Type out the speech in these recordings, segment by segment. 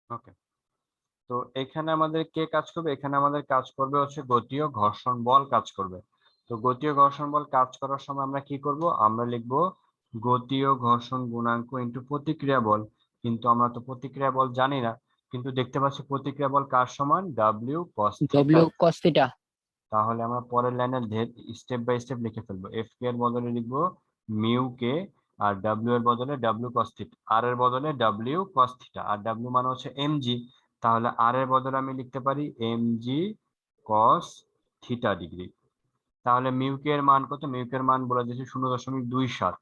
ওকে, তো এখানে আমাদের কে কাজ করবে? এখানে আমাদের কাজ করবে হচ্ছে গতীয় ঘর্ষণ বল কাজ করবে। তো গতীয় ঘর্ষণ বল কাজ করার সময় আমরা কি করব? আমরা লিখব গতীয় ঘর্ষণ গুণাঙ্ক ইনটু প্রতিক্রিয়া বল। কিন্তু আমরা তো প্রতিক্রিয়া বল জানি না, কিন্তু দেখতে পাচ্ছি প্রতিক্রিয়া বল কার সমান? W cos theta. W cos theta. তাহলে আমরা পরের লাইনে স্টেপ বাই স্টেপ লিখে ফেলবো। এফ কে এর বদলে লিখবো মিউ কে, আর ডাব্লিউ এর বদলে ডাব্লিউ কস থিটা, আর এর বদলে ডাব্লিউ কস থিটা, আর ডাব্লিউ মানে হচ্ছে এমজি। তাহলে আর এর বদলে আমি লিখতে পারি এমজি কস থিটা ডিগ্রি। তাহলে মিউ কে এর মান কত? মিউ কে এর মান বলে দিয়েছি 0.27,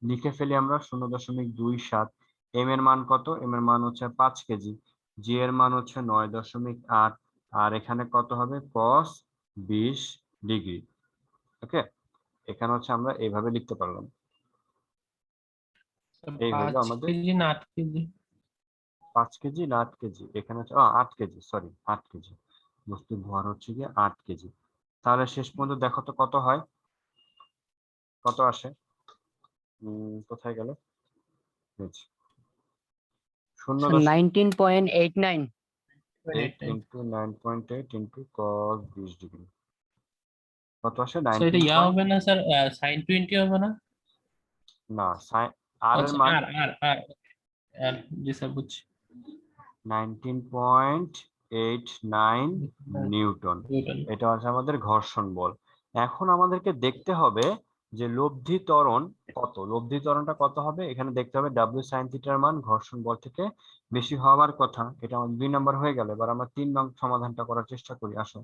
লিখে ফেলি আমরা 0.27। এম এর মান কত? এম এর মান হচ্ছে 5 কেজি। জি এর মান হচ্ছে 9.8, আর এখানে কত হবে? cos 20 degree. ওকে, এখানে হচ্ছে আমরা এইভাবে লিখতে পারলাম। এই হলো 5 আমাদের কেজি না 8 কেজি? 5 কেজি না 8 কেজি? এখানে হচ্ছে 8 কেজি, সরি 8 কেজি। বস্তুর ভর হচ্ছে গিয়ে 8 কেজি। তাহলে শেষ পর্যন্ত দেখো তো কত হয়, কত আসে? কোথায় গেল? 19.89। 0.8 ইন্টু 9.8 ইন্টু cos 20 ডিগ্রি, কত আসে? স্যার এটা 19 ইয়া পয়েন্ট হবে না স্যার, sin 20 হবে না? না, আর এর আচ্ছা, মান আর আর আর আর জি স্যার বুঝছি। 19.89 নিউটন। নিউটন। এটা হচ্ছে আমাদের ঘর্ষণ বল। এখন আমাদেরকে দেখতে হবে যে লব্ধি ত্বরণ কত। লব্ধি ত্বরণটা কত হবে? এখানে দেখতে হবে ডাব্লিউ সাইন থিটার মান ঘর্ষণ বল থেকে বেশি হওয়ার কথা। এটা আমাদের 2 নম্বর হয়ে গেল। এবার আমরা 3 নং সমাধানটা করার চেষ্টা করি। আসো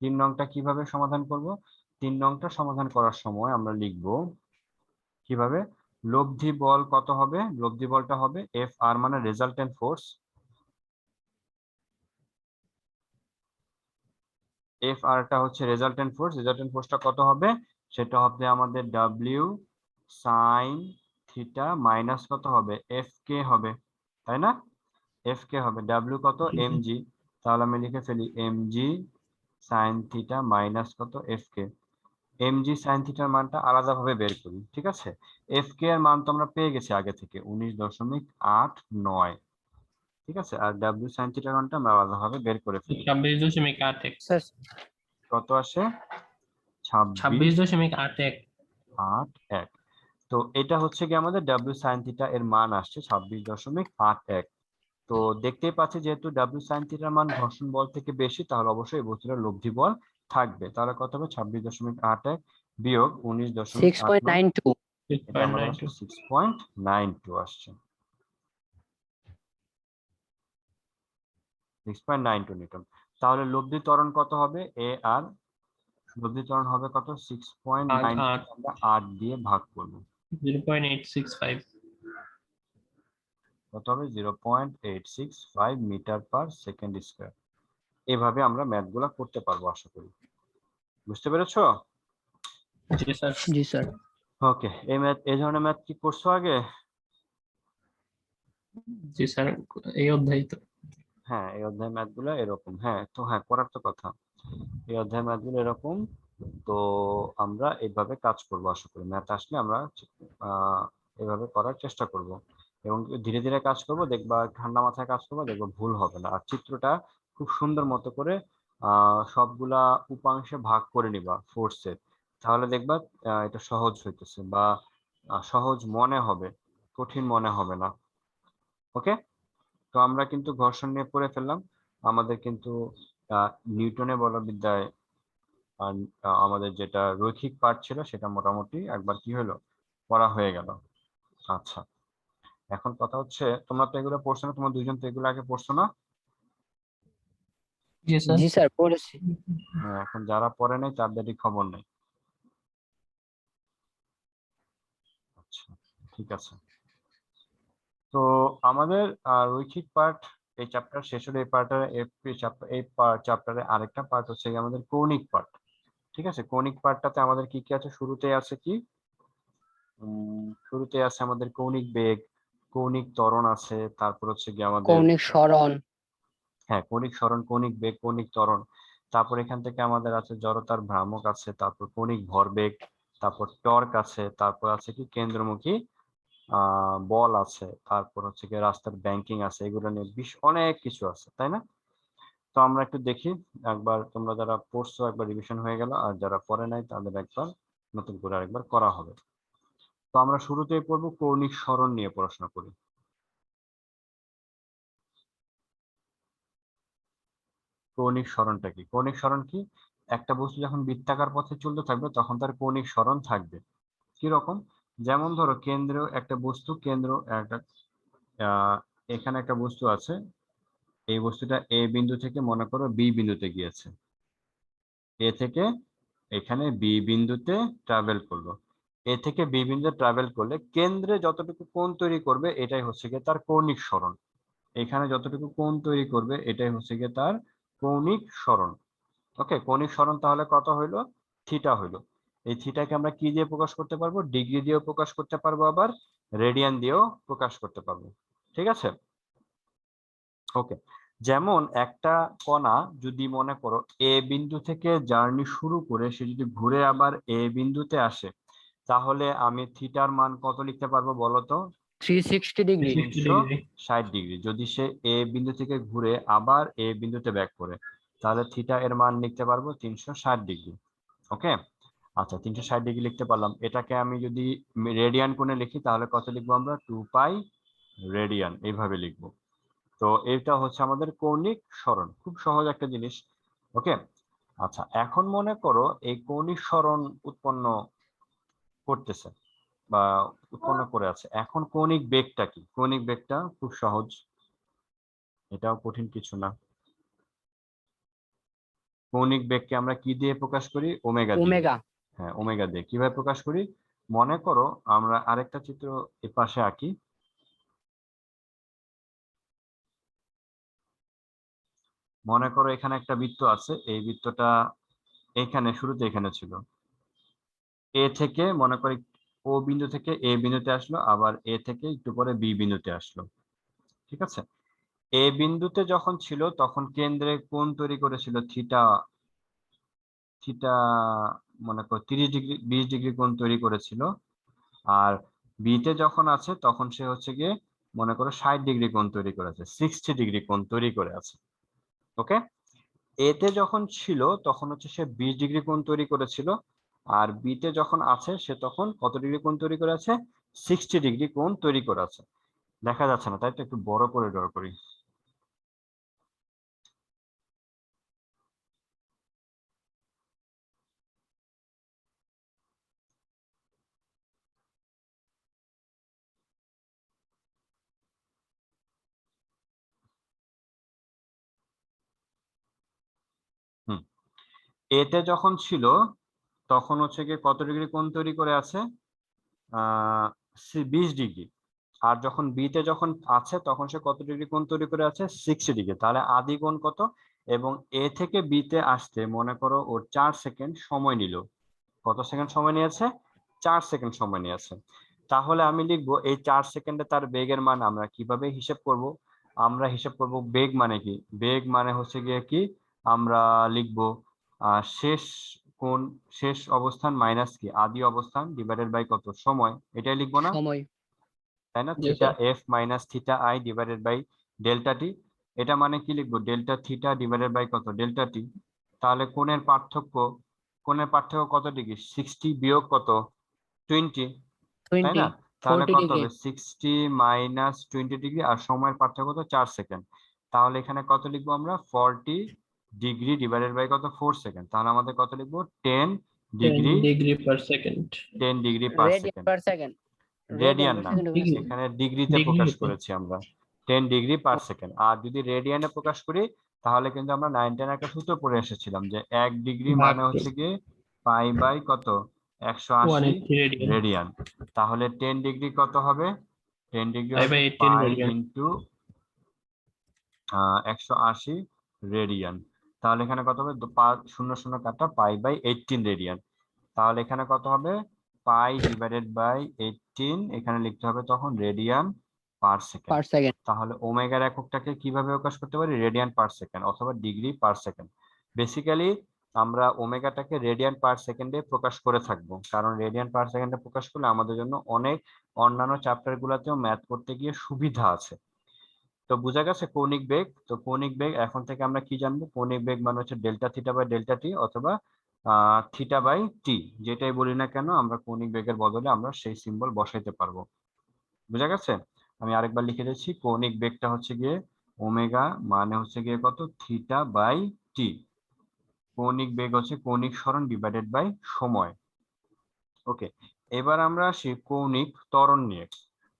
3 নংটা কিভাবে সমাধান করব? 3 নংটা সমাধান করার সময় আমরা লিখব কিভাবে? লব্ধি বল কত হবে? লব্ধি বলটা হবে এফ আর মানে রেজাল্টেন্ট ফোর্স। এফ আরটা হচ্ছে রেজাল্টেন্ট ফোর্স। রেজাল্টেন্ট ফোর্সটা কত হবে? সেটা হবে আমাদের ডাব্লিউ সাইন থিটা মাইনাস কত হবে? এফ কে হবে, তাই না? এফ কে হবে, ডাব্লিউ কত? জি এম স্যার। জি। তাহলে আমি লিখে ফেলি m g sine theta minus কত? F k. M g sine থিটার মানটা আলাদাভাবে বের করি, ঠিক আছে? এফ কে এর মান তো আমরা পেয়ে গেছি আগে থেকে 19.89, ঠিক আছে? আর ডাব্লিউ সাইন থিটার মানটা আমরা আলাদাভাবে বের করে ফেলি। 26.81। স্যার কত আসে? 26.81। 26.81। তো এটা হচ্ছে কি আমাদের ডাব্লিউ সাইন থিটা এর মান আসছে 26.81। তো দেখতেই পাচ্ছি যেহেতু ডাব্লিউ সাইন থিটার মান ঘর্ষণ বল থেকে বেশি, তাহলে অবশ্যই এই বস্তুটার লব্ধি বল থাকবে। তাহলে কত হবে? 26.81 বিয়োগ 19.89। 6.92। এটা আমাদের আসছে 6.92 আসছে, 6.92 নিউটন। তাহলে লব্ধি ত্বরণ কত হবে? এ আর লব্ধি ত্বরণ হবে কত? 6.92 8 আমরা 8 দিয়ে ভাগ করব। 0.865। কত হবে? 0.865 মিটার পার সেকেন্ড স্কয়ার। এভাবে আমরা ম্যাথগুলা করতে পারবো আশা করি। বুঝতে পেরেছো? জি স্যার। জি স্যার। ওকে, এই ধরনের ম্যাথ কি করছো আগে? জি স্যার, এই অধ্যায় তো। হ্যাঁ, এই অধ্যায় ম্যাথগুলো এরকম। হ্যাঁ, তো হ্যাঁ, করার তো কথা। এই অধ্যায় ম্যাথগুলো এরকম। তো আমরা এইভাবে কাজ করব আশা করি। ম্যাথ আসলে আমরা আহ এভাবে করার চেষ্টা করব, এবং ধীরে ধীরে কাজ করব। দেখবা ঠান্ডা মাথায় কাজ করবো, দেখবো ভুল হবে না। আর চিত্রটা খুব সুন্দর মতো করে সবগুলা উপাংশে ভাগ করে নিবা ফোর্সের। তাহলে দেখবা এটা সহজ হইতেছে, বা সহজ মনে হবে, কঠিন মনে হবে না। ওকে, তো আমরা কিন্তু ঘর্ষণ নিয়ে পড়ে ফেললাম। আমাদের কিন্তু নিউটনের বলবিদ্যায় আমাদের যেটা রৈখিক পার্ট ছিল সেটা মোটামুটি একবার কি হলো, পড়া হয়ে গেল। আচ্ছা, এখন কথা হচ্ছে তোমরা তো এগুলো পড়ছো না, তোমরা দুইজন তো এগুলো আগে পড়ছো না? জি স্যার। জি স্যার পড়েছি। হ্যাঁ, এখন যারা পড়ে নাই তাদেরই খবর নেই। আচ্ছা, ঠিক আছে। তো আমাদের রৈখিক পার্ট এই চ্যাপ্টার শেষ হলো। এই পার্টের এই চ্যাপ্টারে আরেকটা পার্ট হচ্ছে গিয়ে আমাদের কৌণিক পার্ট। ঠিক আছে, কৌণিক পার্টটাতে আমাদের কি কি আছে? শুরুতে আছে কি? শুরুতে আছে আমাদের কৌণিক বেগ, কৌণিক ত্বরণ আছে, তারপর হচ্ছে কি আমাদের কৌণিক সরণ। হ্যাঁ, কৌণিক সরণ, কৌণিক বেগ, কৌণিক ত্বরণ। তারপর এখান থেকে আমাদের আছে জড়তার ভ্রামক আছে, তারপর কৌণিক ভরবেগ, তারপর টর্ক আছে, তারপর আছে কি কেন্দ্রমুখী বল আছে, তারপর হচ্ছে গিয়ে রাস্তার ব্যাংকিং আছে, এগুলো নিয়ে অনেক কিছু আছে, তাই না? তো আমরা একটু দেখি, একবার তোমরা যারা পড়ছো একবার রিভিশন হয়ে গেল, আর যারা পড়ে নাই তাদের একবার নতুন করে আরেকবার করা হবে। তো আমরা শুরুতেই পড়বো কৌণিক সরণ নিয়ে পড়াশোনা করি। কৌণিক সরণটা কি? কৌণিক সরণ কি? একটা বস্তু যখন বৃত্তাকার পথে চলতে থাকবে তখন তার কৌণিক সরণ থাকবে। কি রকম? যেমন ধরো কেন্দ্র একটা বস্তু, কেন্দ্র একটা আহ এখানে একটা বস্তু আছে, এই বস্তুটা এ বিন্দু থেকে মনে করো বি বিন্দুতে গিয়েছে, এ থেকে এখানে বি বিন্দুতে ট্রাভেল করলো। এ থেকে বি বিন্দু ট্রাভেল করলে কেন্দ্রে যতটুকু কোণ তৈরি করবে এটাই হচ্ছে গিয়ে তার কৌণিক সরণ। এখানে যতটুকু কোণ তৈরি করবে এটাই হচ্ছে গিয়ে তার কৌণিক সরণ। ওকে, কৌণিক সরণ তাহলে কত হইলো? থিটা হইলো। এই থিটাকে আমরা কি দিয়ে প্রকাশ করতে পারবো? ডিগ্রি দিয়েও প্রকাশ করতে পারবো, আবার রেডিয়ান দিয়েও প্রকাশ করতে পারবো। ঠিক আছে, ওকে। যেমন একটা কণা যদি মনে করো এ বিন্দু থেকে জার্নি শুরু করে সে যদি ঘুরে আবার এ বিন্দুতে আসে, তাহলে আমি থিটার মান কত লিখতে পারবো বলো তো? 360 ডিগ্রি। 360 ডিগ্রি। 360 ডিগ্রি। যদি সে এ বিন্দু থেকে ঘুরে আবার এ বিন্দুতে ব্যাক করে, তাহলে থিটা এর মান লিখতে পারবো 360 ডিগ্রি। ওকে, আচ্ছা 360 ডিগ্রি লিখতে পারলাম। এটাকে আমি যদি রেডিয়ান কোণে লিখি তাহলে কত লিখবো আমরা? 2 পাই রেডিয়ান, এইভাবে লিখবো। তো এটা হচ্ছে আমাদের কৌণিক সরণ, খুব সহজ একটা জিনিস। ওকে, আচ্ছা এখন মনে করো এই কৌণিক সরণ উৎপন্ন করতেছে বা উৎপন্ন করে আছে, এখন কৌণিক বেগটা কি? কৌণিক বেগটা খুব সহজ, এটাও কঠিন কিছু না। কৌণিক বেগকে আমরা কি দিয়ে প্রকাশ করি? ওমেগা দিয়ে। ওমেগা। হ্যাঁ, ওমেগা দিয়ে। কিভাবে প্রকাশ করি? মনে করো আমরা আরেকটা চিত্র এ পাশে আঁকি। মনে করো এখানে একটা বৃত্ত আছে, এই বৃত্তটা এখানে শুরুতে এখানে ছিল, এ থেকে মনে করি ও বিন্দু থেকে এ বিন্দুতে আসলো, আবার এ থেকে একটু পরে বি বিন্দুতে আসলো। ঠিক আছে, এ বিন্দুতে যখন ছিল তখন কেন্দ্রে কোণ তৈরি করেছিল থিটা। থিটা মনে করো 30 ডিগ্রি 20 ডিগ্রি কোণ তৈরি করেছিল। আর বিতে যখন আছে তখন সে হচ্ছে গিয়ে মনে করো 60 ডিগ্রি কোণ তৈরি করেছে, 60 ডিগ্রি কোণ তৈরি করে আছে। ওকে, এতে যখন ছিল তখন হচ্ছে সে 20 ডিগ্রি কোণ তৈরি করেছিল, আর বিতে যখন আছে সে তখন কত ডিগ্রি কোণ তৈরি করে আছে? 60 ডিগ্রি কোণ তৈরি করে আছে। দেখা যাচ্ছে না তাই তো, একটু বড় করে ড্র করি। হুম, এতে যখন ছিল তখন হচ্ছে গিয়ে কত ডিগ্রি কোণ তৈরি করে আছে? 20 ডিগ্রি। আর যখন বিতে যখন আছে তখন সে কত ডিগ্রি কোণ তৈরি করে আছে? 60 ডিগ্রি। তাহলে আদি কোণ কত? এবং এ থেকে বিতে আসতে মনে করো ওর 4 সেকেন্ড সময় নিল। কত সেকেন্ড সময় নিয়েছে? 4 সেকেন্ড সময় নিয়েছে। তাহলে আমি লিখবো এই 4 সেকেন্ডে তার বেগের মান আমরা কিভাবে হিসেব করব? আমরা হিসেব করব বেগ মানে কি? বেগ মানে হচ্ছে গিয়ে কি, আমরা লিখবো শেষ কোণ, শেষ অবস্থান মাইনাস কি আদি অবস্থান ডিভাইডেড বাই কত সময়, এটাই লিখবো না? সময়। তাই না? জি theta sir. F minus theta i divided by delta t. এটা মানে কি লিখবো? ডেল্টা থিটা ডিভাইডেড বাই কত? Delta t. তাহলে কোণের পার্থক্য, কোণের পার্থক্য কত ডিগ্রি? 60 বিয়োগ কত? 20, তাই 20, না? তাহলে 40 কত ডিগ্রি। হবে? 60 মাইনাস 20 ডিগ্রি, আর সময়ের পার্থক্য কত? 4 সেকেন্ড। তাহলে এখানে কত লিখবো আমরা? 40 ডিগ্রি ডিভাইডেড বাই কত? 4 সেকেন্ড। তাহলে আমাদের কত লিখবো? 10 10 degree, degree per second. 10 degree per radian second. Per second. Radian radian per না, সেকেন্ড ওখানে আছে। এখানে ডিগ্রিতে ডিগ্রি প্রকাশ হতো। করেছি আমরা, 10 ডিগ্রি পার সেকেন্ড। আর যদি রেডিয়ানে প্রকাশ করি তাহলে কিন্তু আমরা 9 10 একটা সূত্র পড়ে এসেছিলাম যে 1 ডিগ্রি ভাগ মানে 2। হচ্ছে কি পাই বাই কত? 180 180 রেডিয়ান। রেডিয়ান। তাহলে 10 ডিগ্রি কত হবে? 10 ডিগ্রি পাই হবে by 18 pi radian. Into 180 radian. তাহলে এখানে কত হবে? 0 0 কাটা পাই বাই 18 রেডিয়ান। তাহলে এখানে কত হবে? পাই ডিভাইডেড বাই 18, এখানে লিখতে হবে তখন radian per second. Per second. তাহলে ওমেগার এককটাকে কিভাবে প্রকাশ করতে পারি? রেডিয়ান পার সেকেন্ড অথবা ডিগ্রি পার সেকেন্ড। বেসিক্যালি আমরা ওমেগাটাকে রেডিয়ান পার সেকেন্ডে প্রকাশ করে থাকবো, কারণ রেডিয়ান পার সেকেন্ডে প্রকাশ করলে আমাদের জন্য অনেক অন্যান্য চ্যাপ্টার গুলাতেও ম্যাথ করতে গিয়ে সুবিধা আছে। তো বোঝা গেছে কৌণিক বেগ। তো কৌণিক বেগ এখন থেকে আমরা কি জানবো? কৌণিক বেগ মানে হচ্ছে ডেল্টা থিটা বাই ডেল্টা টি, অথবা থিটা বাই টি, যেটাই বলি না কেন আমরা কৌণিক বেগের বদলে আমরা সেই সিম্বল বসাইতে পারবো। বোঝা গেছে? আমি আরেকবার লিখে দিচ্ছি, কৌণিক বেগটা হচ্ছে গিয়ে ওমেগা মানে হচ্ছে গিয়ে কত, থিটা বাই টি। কৌণিক বেগ হচ্ছে কৌণিক সরণ ডিভাইডেড বাই সময়। ওকে, এবার আমরা আসি কৌণিক ত্বরণ নিয়ে।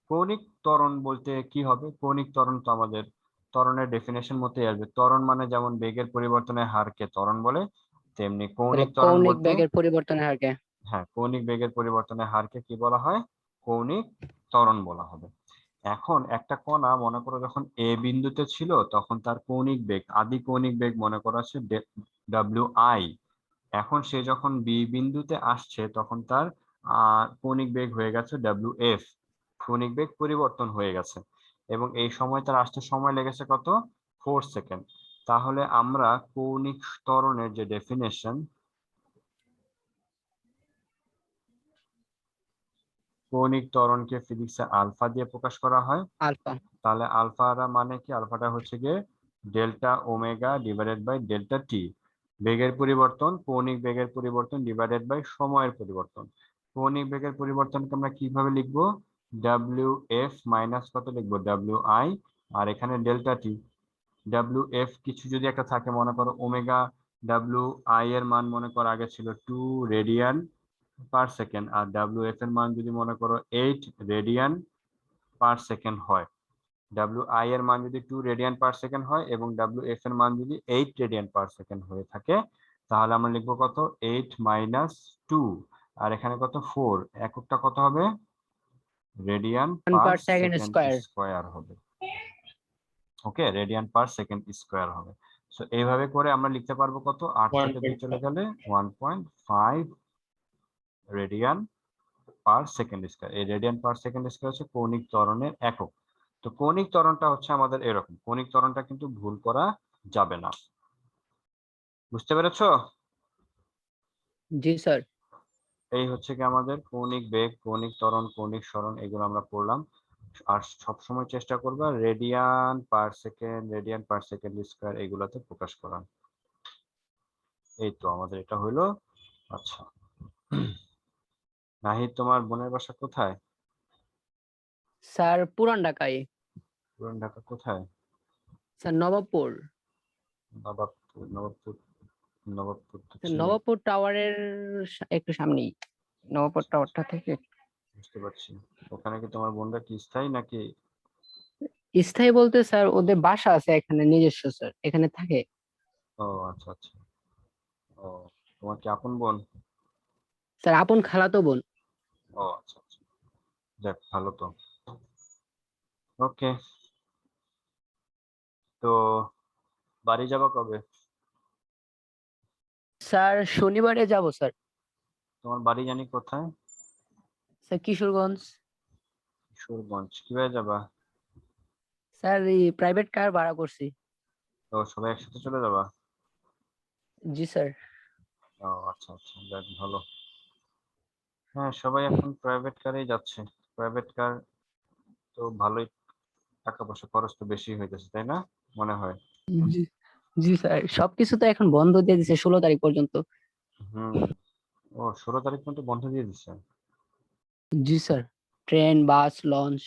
কৌণিক ত্বরণ বলতে কি হবে? কৌণিক ত্বরণ তো আমাদের ত্বরণের ডেফিনেশন মতোই আসবে। ত্বরণ মানে যেমন বেগের পরিবর্তনের হারকে ত্বরণ বলে, তেমনি তাহলে কৌণিক ত্বরণ কৌণিক বলতে, বেগের পরিবর্তনের হারকে হ্যাঁ, কৌণিক বেগের পরিবর্তনের হারকে কি বলা হয়? কৌণিক ত্বরণ বলা হবে। এখন একটা কণা মনে করো যখন এ বিন্দুতে ছিল তখন তার কৌণিক বেগ, আদি কৌণিক বেগ মনে করা আছে ডাব্লিউ আই। এখন সে যখন বি বিন্দুতে আসছে তখন তার কৌণিক বেগ হয়ে গেছে ডাব্লিউ এফ। কৌণিক বেগ পরিবর্তন হয়ে গেছে এবং এই সময় তার আসতে সময় লেগেছে কত, 4 সেকেন্ড। তাহলে আমরা কৌণিক ত্বরণের যে ডেফিনেশন, কৌণিক ত্বরণকে ফিজিক্সে আলফা দিয়ে প্রকাশ করা হয়। আলফা। তাহলে আলফাটা মানে কি? আলফাটা হচ্ছে গিয়ে delta omega divided by delta t. বেগের পরিবর্তন, কৌণিক বেগের পরিবর্তন ডিভাইডেড বাই সময়ের পরিবর্তন। কৌণিক বেগের পরিবর্তনকে আমরা কিভাবে লিখবো? ডাব্লিউ এফ মাইনাস কত লিখবো, ডাব্লিউ আই, আর এখানে ডেল্টা টি। ডাব্লিউ এফ কিছু যদি একটা থাকে, মনে করো ওমেগা, ডাব্লিউ আই এর মান মনে করো আগে ছিল 2 রেডিয়ান পার সেকেন্ড, আর ডাব্লিউ এফ এর মান যদি মনে করো 8 রেডিয়ান পার সেকেন্ড হয়। ডাব্লিউ আই এর মান যদি 2 রেডিয়ান পার সেকেন্ড হয় এবং ডাব্লিউ এফ এর মান যদি 8 রেডিয়ান পার সেকেন্ড হয়ে থাকে, তাহলে আমরা লিখবো কত, 8 মাইনাস 2, আর এখানে কত 4, এককটা কত হবে, রেডিয়ান পার per second second square. Square হবে। ওকে, রেডিয়ান পার সেকেন্ড স্কয়ার হবে। সো এইভাবে করে আমরা লিখতে পারবো কত, 8 থেকে 2 চলে 1.5 গেলে 1.5 রেডিয়ান পার সেকেন্ড স্কয়ার। এই রেডিয়ান পার সেকেন্ড স্কয়ার হচ্ছে কৌণিক ত্বরণের একক। তো কৌণিক ত্বরণটা হচ্ছে আমাদের এরকম। কৌণিক ত্বরণটা কিন্তু ভুল করা যাবে না। বুঝতে পেরেছো? জি স্যার। এই হচ্ছে কি আমাদের কৌণিক বেগ, কৌণিক ত্বরণ, কৌণিক সরণ, এগুলো আমরা পড়লাম। আর সবসময় চেষ্টা করবা রেডিয়ান পার সেকেন্ড স্কয়ার এগুলাতে প্রকাশ করা। এই তো আমাদের এটা হইলো। আচ্ছা, নাহিদ তোমার বোনের বাসা কোথায়? স্যার পুরান ঢাকায়। পুরান ঢাকা কোথায়? স্যার নবাবপুর। নবাবপুর। নবাবপুর, নবাবপুর তো স্যার চিনি, নবাবপুর টাওয়ারের একটু সামনেই, নবাবপুর টাওয়ারটা থেকে। বুঝতে পারছি। ওখানে কি তোমার বোনরা কি স্থায়ী নাকি? স্থায়ী বলতে স্যার ওদের বাসা আছে এখানে নিজস্ব, স্যার এখানে থাকে। ও আচ্ছা আচ্ছা। ও, তোমার কি আপন বোন? স্যার আপন খালাতো বোন। ও আচ্ছা আচ্ছা, যাক ভালো তো। ওকে, তো বাড়ি যাবা কবে? স্যার শনিবারে যাব স্যার। তোমার বাড়ি জানি কোথায়? স্যার কিশোরগঞ্জ। কিশোরগঞ্জ। কিভাবে যাবা? স্যার এই প্রাইভেট কার ভাড়া করছি। তো সবাই একসাথে চলে যাবা? জি স্যার। ও আচ্ছা আচ্ছা, যাক ভালো। হ্যাঁ, সবাই এখন প্রাইভেট কারেই যাচ্ছে। প্রাইভেট কার তো ভালোই, টাকা পয়সা খরচ তো বেশি হইতেছে, তাই না? মনে হয়। জি। জি স্যার, সবকিছু তো এখন বন্ধ দিয়ে দিছে 16 তারিখ পর্যন্ত। হুম। ও, 16 তারিখ পর্যন্ত বন্ধ দিয়ে দিচ্ছে? জি স্যার, ট্রেন বাস লঞ্চ।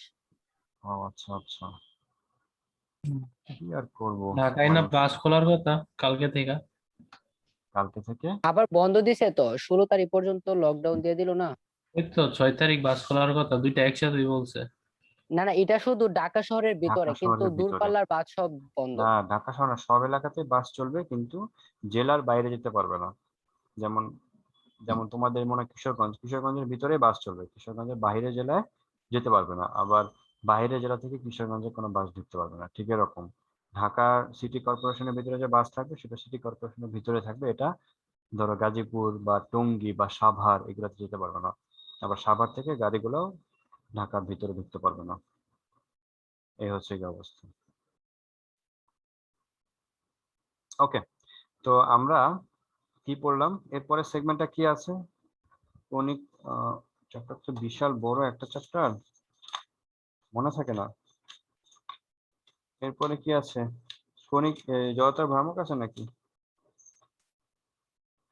ও আচ্ছা আচ্ছা, কি আর করবো ঢাকায় না মানুষ। বাস খোলার কথা কালকে থেকে। কালকে থেকে? আবার বন্ধ দিছে তো, 16 তারিখ পর্যন্ত লকডাউন দিয়ে দিল না। ওই তো 6 তারিখ বাস খোলার কথা, দুইটা একসাথেই বলছে। না না, এটা শুধু ঢাকা শহরের ঢাকা ভিতরে, কিন্তু শহরের ভিতরে? দূরপাল্লার বাস সব বন্ধ। না, ঢাকা শহর না, সব এলাকাতে বাস চলবে, কিন্তু জেলার বাইরে যেতে পারবে না। যেমন, যেমন তোমাদের মনে হয় কিশোরগঞ্জ, কিশোরগঞ্জের ভিতরে বাস চলবে, কিশোরগঞ্জের বাইরে জেলায় যেতে পারবে না। আবার বাইরের জেলা থেকে কিশোরগঞ্জে কোনো বাস ঢুকতে পারবে না। ঠিক এরকম ঢাকা সিটি কর্পোরেশনের ভিতরে যে বাস থাকবে সেটা সিটি কর্পোরেশনের ভিতরে থাকবে। এটা ধরো গাজীপুর বা টঙ্গী বা সাভার এগুলোতে যেতে পারবে না। আবার সাভার থেকে গাড়িগুলো ঢাকার ভিতরে ঢুকতে পারবে না। এই হচ্ছে কি অবস্থা। ওকে, তো আমরা কি পড়লাম? এরপরে সেগমেন্টটা কি আছে? কৌণিক চ্যাপ্টার তো বিশাল বড় একটা চ্যাপ্টার, মনে থাকে না। এরপরে কি আছে? কৌণিক জড়তার ভ্রামক আছে নাকি?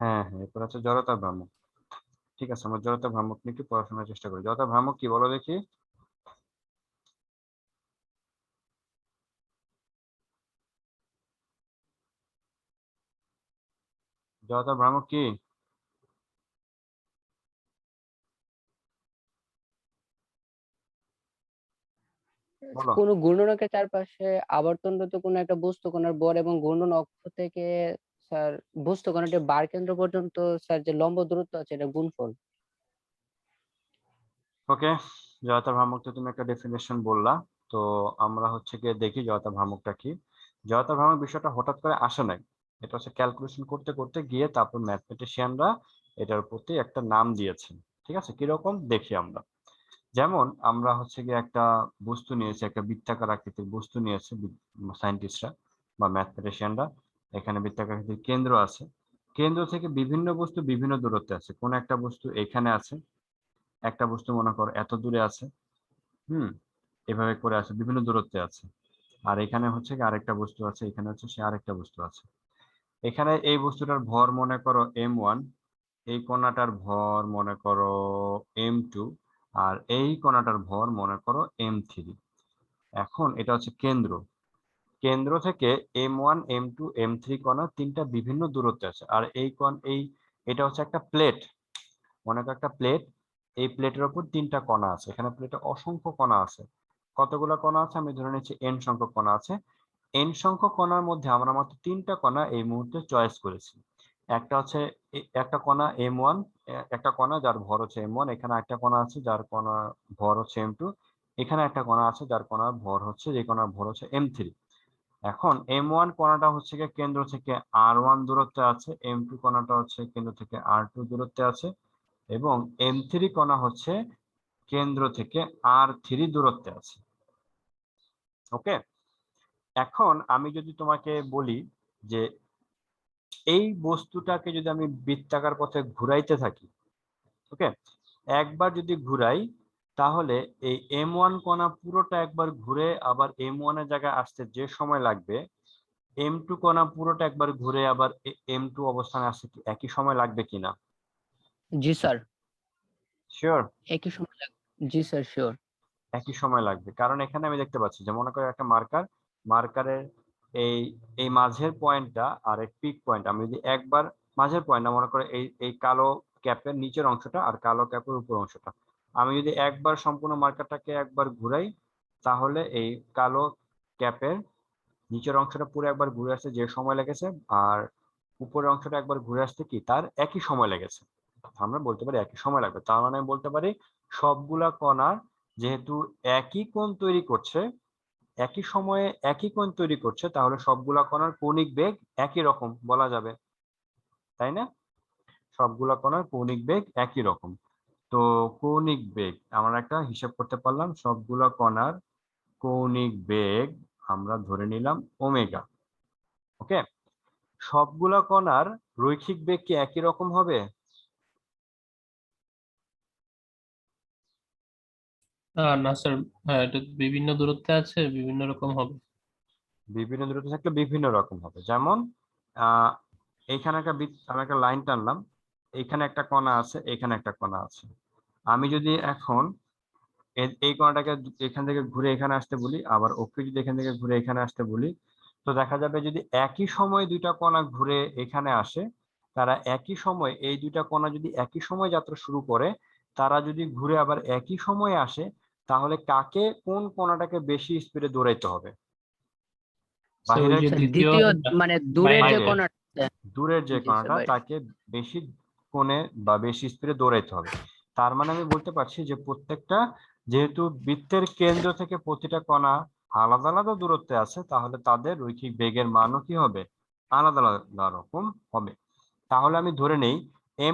হ্যাঁ হ্যাঁ, এরপর আছে জড়তার ভ্রামক। ঠিক আছে, আমরা জড়তার ভ্রামক নিয়ে একটু পড়াশোনার চেষ্টা করি। জড়তার ভ্রামক কি বলো দেখি? জড়তার ভ্রামক কি? বলো। কোন ঘূর্ণনের চারপাশে আবর্তনরত কোনো একটা বস্তু কণার ভর এবং ঘূর্ণন অক্ষ থেকে স্যার বস্তু কণাটির বার কেন্দ্র পর্যন্ত স্যার যে লম্ব দূরত্ব আছে এটা গুণফল। ওকে, জড়তা ভ্রামক তো তুমি একটা ডেফিনেশন বললা। তো আমরা হচ্ছে গিয়ে দেখি জড়তা ভ্রামকটা কি। জড়তা ভ্রামক বিষয়টা হঠাৎ করে আসে নাই, এটা হচ্ছে ক্যালকুলেশন করতে করতে গিয়ে তারপর ম্যাথমেটিশিয়ানরা এটার প্রতি একটা নাম দিয়েছেন। ঠিক আছে, কিরকম দেখি আমরা। যেমন আমরা হচ্ছে গিয়ে একটা বস্তু নিয়েছি, একটা বৃত্তাকার আকৃতির বস্তু নিয়েছে সায়েন্টিস্টরা বা ম্যাথমেটিশিয়ানরা। এখানে বৃত্তাকার আকৃতির কেন্দ্র আছে, কেন্দ্র থেকে বিভিন্ন বস্তু বিভিন্ন দূরত্বে আছে। কোন একটা বস্তু এখানে আছে, একটা বস্তু মনে করো এত দূরে আছে, হুম, এভাবে করে আছে, বিভিন্ন দূরত্বে আছে। আর এখানে হচ্ছে কি আরেকটা বস্তু আছে, এখানে হচ্ছে সে আরেকটা বস্তু আছে। এখানে এই বস্তুটার ভর মনে করো m1, এই কণাটার ভর মনে করো m2, আর এই কণাটার ভর মনে করো m3। এখন এটা হচ্ছে কেন্দ্র, কেন্দ্র থেকে m1 m2 m3 কণা তিনটা বিভিন্ন দূরত্বে আছে। আর এটা হচ্ছে একটা প্লেট, মনে করো একটা প্লেট, এই প্লেটের উপর তিনটা কণা আছে। এখানে প্লেটে অসংখ্য কণা আছে। কতগুলো কণা আছে? আমি ধরে নিচ্ছি n সংখ্যক কণা আছে। n সংখ্যক কণার মধ্যে আমরা মাত্র তিনটা কণা এই মুহূর্তে চয়েস করেছি। একটা হচ্ছে একটা কণা m1, একটা কণা যার ভর হচ্ছে m1, এখানে একটা কণা আছে যার কণা ভর হচ্ছে m2, এখানে একটা কণা আছে যার কণার ভর হচ্ছে, যে কণার ভর হচ্ছে m3। এখন m1 কণাটা হচ্ছে গিয়ে কেন্দ্র থেকে r1 দূরত্বে আছে, m2 কণাটা হচ্ছে কেন্দ্র থেকে r2 দূরত্বে আছে, এবং m3 কণা হচ্ছে কেন্দ্র থেকে r3 দূরত্বে আছে। ওকে, এখন আমি যদি তোমাকে বলি যে এই বস্তুটাকে যদি আমি বৃত্তাকার পথে ঘুরাইতে থাকি, ওকে, একবার যদি ঘুরাই তাহলে এই m1 কণা পুরোটা একবার ঘুরে আবার m1 এর জায়গায় আসতে যে সময় লাগবে, m2 কণা পুরোটা একবার ঘুরে আবার m2 অবস্থানে আসতে কি একই সময় লাগবে কিনা? জি স্যার, শিওর? একই সময় লাগবে। জি স্যার, শিওর। একই সময় লাগবে, কারণ এখানে আমি দেখতে পাচ্ছি যে মনে করো একটা মার্কারের এই এই মাঝের পয়েন্টটা আর এক পিক পয়েন্ট, আমি যদি একবার মাঝের পয়েন্টটা মনে করো এই কালো ক্যাপের নিচের অংশটা আর কালো ক্যাপের উপর অংশটা, আমি যদি একবার সম্পূর্ণ মার্কারটাকে একবার ঘুরাই, তাহলে এই কালো ক্যাপের নিচের অংশটা পুরো একবার ঘুরে আসতে যে সময় লেগেছে, আর উপরের অংশটা একবার ঘুরে আসতে কি তার একই সময় লেগেছে। আমরা বলতে পারি একই সময় লাগবে। তার মানে আমি বলতে পারি সবগুলা কণার যেহেতু একই কোণ তৈরি করছে, একই সময়ে একই কোণ তৈরি করছে, তাহলে সবগুলা কণার কৌণিক বেগ একই রকম বলা যাবে, তাই না? সবগুলা কণার কৌণিক বেগ একই রকম। তো কৌণিক বেগ আমরা একটা হিসাব করতে পারলাম, সবগুলা কণার কৌণিক বেগ আমরা ধরে নিলাম ওমেগা। ওকে, সবগুলা কণার রৈখিক বেগ কি একই রকম হবে? না স্যার, হ্যাঁ এটা বিভিন্ন দূরত্বে আছে, বিভিন্ন রকম হবে। বিভিন্ন দূরত্বে থাকলে বিভিন্ন রকম হবে। যেমন আহ এইখানে আমি একটা লাইন টানলাম, এইখানে একটা কণা আছে, এখানে একটা কণা আছে। আমি যদি এখন এই কণাটাকে এখান থেকে ঘুরে এখানে আসতে বলি, আবার ওকে যদি এখান থেকে ঘুরে এখানে আসতে বলি, তো দেখা যাবে যদি একই সময় দুইটা কণা ঘুরে এখানে আসে, তারা একই সময় এই দুইটা কণা যদি একই সময় যাত্রা শুরু করে, তারা যদি ঘুরে আবার একই সময়ে আসে, তাহলে কোন কণাটাকে বেশি স্পিডে দৌড়াইতে হবে? স্যার ওই বাহিরের যে স্যার দ্বিতীয় দ্বিতীয়, মানে দূরের যে বাইরে। বাইরে কোণাটা। দূরের যে জি স্যার, কণাটা বাইরে। তাকে বেশি কোণে বা বেশি স্পিডে দৌড়াইতে হবে। তার মানে আমি বলতে পারছি যে প্রত্যেকটা, যেহেতু বৃত্তের কেন্দ্র থেকে প্রতিটা কণা আলাদা আলাদা দূরত্বে আছে, তাহলে তাদের রৈখিক বেগের মানও কি হবে? আলাদা আলাদা রকম হবে। তাহলে আমি ধরে নেই